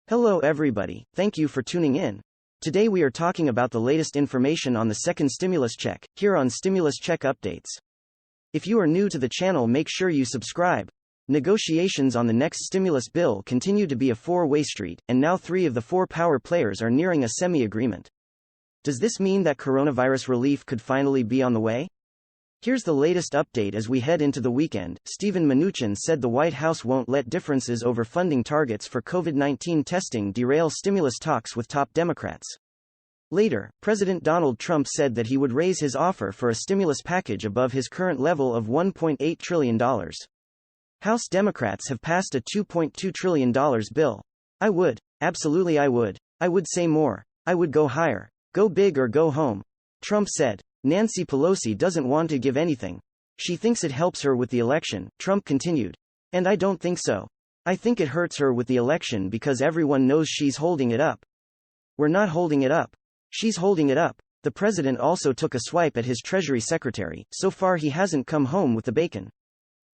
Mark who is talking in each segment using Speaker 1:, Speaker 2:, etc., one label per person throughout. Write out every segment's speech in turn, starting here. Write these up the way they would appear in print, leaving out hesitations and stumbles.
Speaker 1: Hello everybody, thank you for tuning in. Today we are talking about the latest information on the second stimulus check, here on Stimulus Check Updates. If you are new to the channel, make sure you subscribe. Negotiations on the next stimulus bill continue to be a four-way street, and now 3 of the 4 power players are nearing a semi-agreement. Does this mean that coronavirus relief could finally be on the way? Here's the latest update as we head into the weekend. Steven Mnuchin said the White House won't let differences over funding targets for COVID-19 testing derail stimulus talks with top Democrats. Later, President Donald Trump said that he would raise his offer for a stimulus package above his current level of $1.8 trillion. House Democrats have passed a $2.2 trillion bill. I would. Absolutely I would. I would say more. I would go higher. Go big or go home. Trump said. Nancy Pelosi doesn't want to give anything. She thinks it helps her with the election, Trump continued. And I don't think so. I think it hurts her with the election because everyone knows she's holding it up. We're not holding it up. She's holding it up. The president also took a swipe at his Treasury Secretary. So far he hasn't come home with the bacon.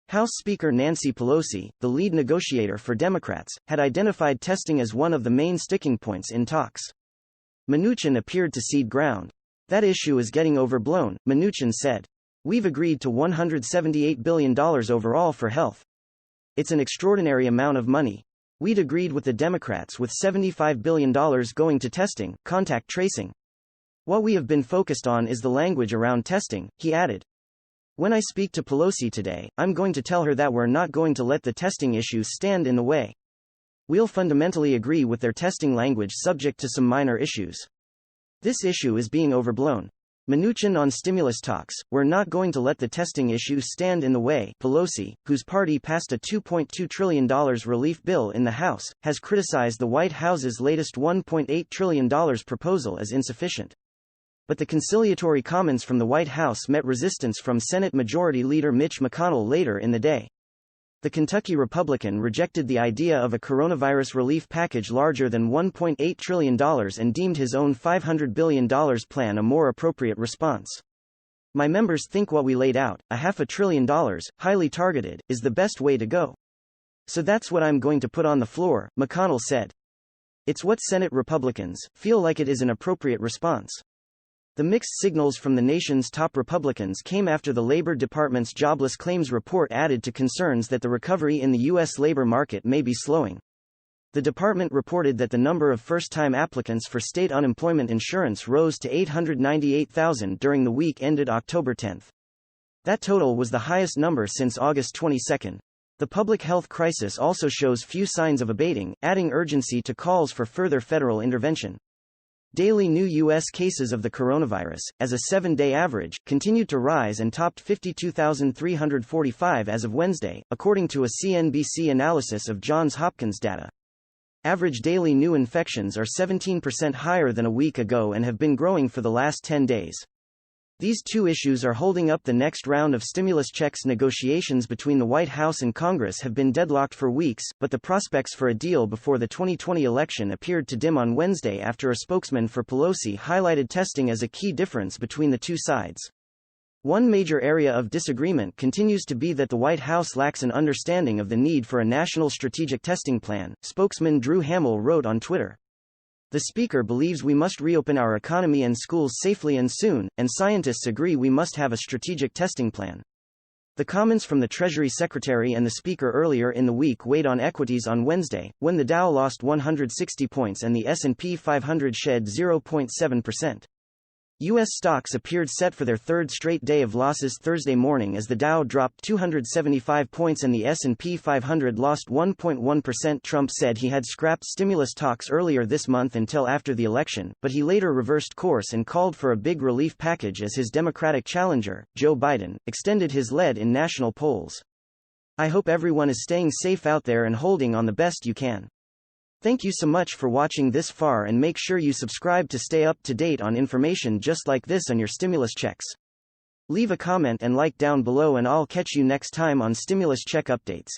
Speaker 1: House Speaker Nancy Pelosi, the lead negotiator for Democrats, had identified testing as one of the main sticking points in talks. Mnuchin appeared to cede ground. That issue is getting overblown, Mnuchin said. We've agreed to $178 billion overall for health. It's an extraordinary amount of money. We'd agreed with the Democrats with $75 billion going to testing, contact tracing. What we have been focused on is the language around testing, he added. When I speak to Pelosi today, I'm going to tell her that we're not going to let the testing issues stand in the way. We'll fundamentally agree with their testing language subject to some minor issues. This issue is being overblown. Mnuchin on stimulus talks, we're not going to let the testing issue stand in the way. Pelosi, whose party passed a $2.2 trillion relief bill in the House, has criticized the White House's latest $1.8 trillion proposal as insufficient. But the conciliatory comments from the White House met resistance from Senate Majority Leader Mitch McConnell later in the day. The Kentucky Republican rejected the idea of a coronavirus relief package larger than $1.8 trillion and deemed his own $500 billion plan a more appropriate response. My members think what we laid out, $500 billion, highly targeted, is the best way to go. So that's what I'm going to put on the floor, McConnell said. It's what Senate Republicans feel like it is an appropriate response. The mixed signals from the nation's top Republicans came after the Labor Department's jobless claims report added to concerns that the recovery in the U.S. labor market may be slowing. The department reported that the number of first-time applicants for state unemployment insurance rose to 898,000 during the week ended October 10. That total was the highest number since August 22. The public health crisis also shows few signs of abating, adding urgency to calls for further federal intervention. Daily new U.S. cases of the coronavirus, as a 7-day average, continued to rise and topped 52,345 as of Wednesday, according to a CNBC analysis of Johns Hopkins data. Average daily new infections are 17% higher than a week ago and have been growing for the last 10 days. These two issues are holding up the next round of stimulus checks. Negotiations between the White House and Congress have been deadlocked for weeks, but the prospects for a deal before the 2020 election appeared to dim on Wednesday after a spokesman for Pelosi highlighted testing as a key difference between the two sides. One major area of disagreement continues to be that the White House lacks an understanding of the need for a national strategic testing plan, spokesman Drew Hamill wrote on Twitter. The speaker believes we must reopen our economy and schools safely and soon, and scientists agree we must have a strategic testing plan. The comments from the Treasury Secretary and the Speaker earlier in the week weighed on equities on Wednesday, when the Dow lost 160 points and the S&P 500 shed 0.7%. U.S. stocks appeared set for their third straight day of losses Thursday morning as the Dow dropped 275 points and the S&P 500 lost 1.1%. Trump said he had scrapped stimulus talks earlier this month until after the election, but he later reversed course and called for a big relief package as his Democratic challenger, Joe Biden, extended his lead in national polls. I hope everyone is staying safe out there and holding on the best you can. Thank you so much for watching this far, and make sure you subscribe to stay up to date on information just like this on your stimulus checks. Leave a comment and like down below, and I'll catch you next time on Stimulus Check Updates.